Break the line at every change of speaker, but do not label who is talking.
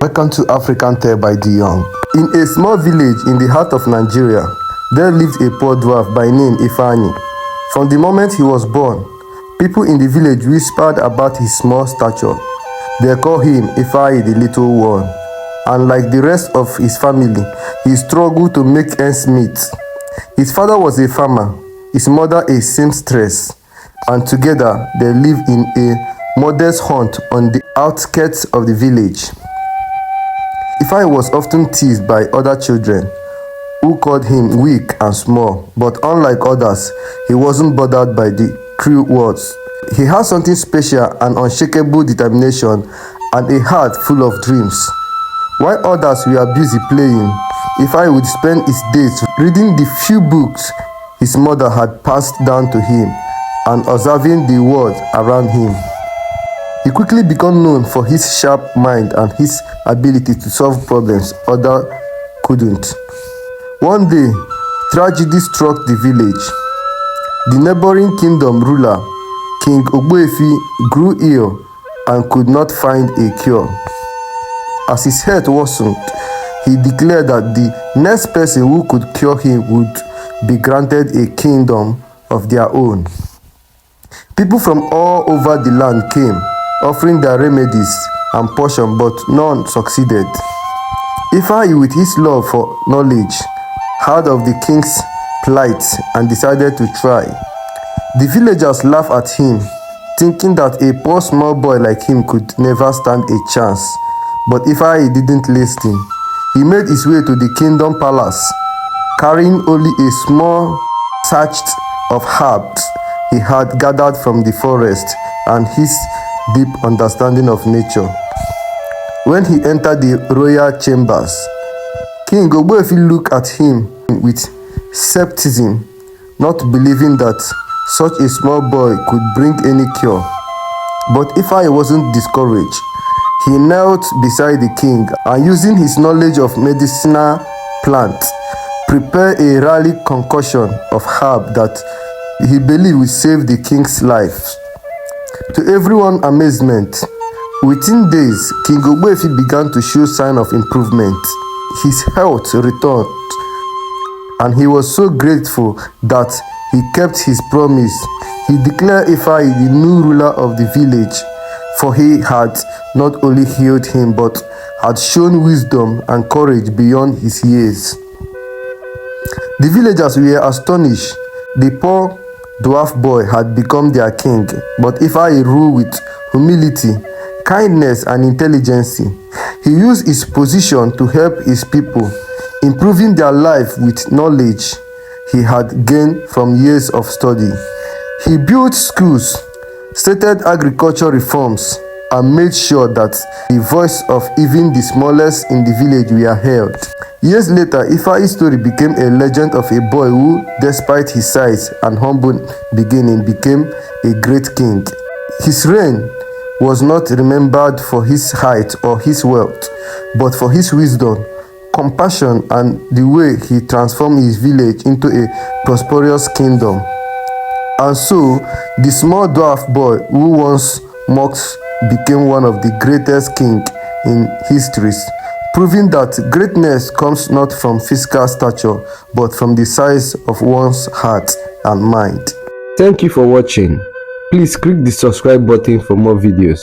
Welcome to African Tale by the Young. In a small village in the heart of Nigeria, there lived a poor dwarf by name Ifeanyi. From the moment he was born, people in the village whispered about his small stature. They called him Ifeanyi the Little One, and like the rest of his family, he struggled to make ends meet. His father was a farmer, his mother a seamstress, and together they lived in a modest hut on the outskirts of the village. Ifeanyi was often teased by other children who called him weak and small, but unlike others, he wasn't bothered by the cruel words. He had something special, an unshakable determination, and a heart full of dreams. While others were busy playing, Ifeanyi would spend his days reading the few books his mother had passed down to him and observing the world around him. He quickly became known for his sharp mind and his ability to solve problems others couldn't. One day, tragedy struck the village. The neighboring kingdom ruler, King Ogbuefi, grew ill and could not find a cure. As his health worsened, he declared that the next person who could cure him would be granted a kingdom of their own. People from all over the land came, offering their remedies and potion, but none succeeded. Ifeanyi, with his love for knowledge, heard of the king's plight and decided to try. The villagers laughed at him, thinking that a poor small boy like him could never stand a chance. But Ifeanyi didn't listen. He made his way to the kingdom palace, carrying only a small sachet of herbs he had gathered from the forest and his deep understanding of nature. When he entered the royal chambers, King Ogbuefi looked at him with skepticism, not believing that such a small boy could bring any cure. But Ifeanyi wasn't discouraged. He knelt beside the king and, using his knowledge of medicinal plants, prepared a rare concoction of herb that he believed would save the king's life. To everyone's amazement, within days, King Ogbuefi began to show signs of improvement. His health returned, and he was so grateful that he kept his promise. He declared Ifeanyi the new ruler of the village, for he had not only healed him but had shown wisdom and courage beyond his years. The villagers were astonished. The poor dwarf boy had become their king, but Ifeanyi ruled with humility, kindness, and intelligence. He used his position to help his people, improving their life with knowledge he had gained from years of study. He built schools, started agriculture reforms, and made sure that the voice of even the smallest in the village were heard. Years later, Ifeanyi's story became a legend of a boy who, despite his size and humble beginning, became a great king. His reign was not remembered for his height or his wealth, but for his wisdom, compassion, and the way he transformed his village into a prosperous kingdom. And so, the small dwarf boy who once mocked became one of the greatest kings in history, proving that greatness comes not from physical stature, but from the size of one's heart and mind. Thank you for watching. Please click the subscribe button for more videos.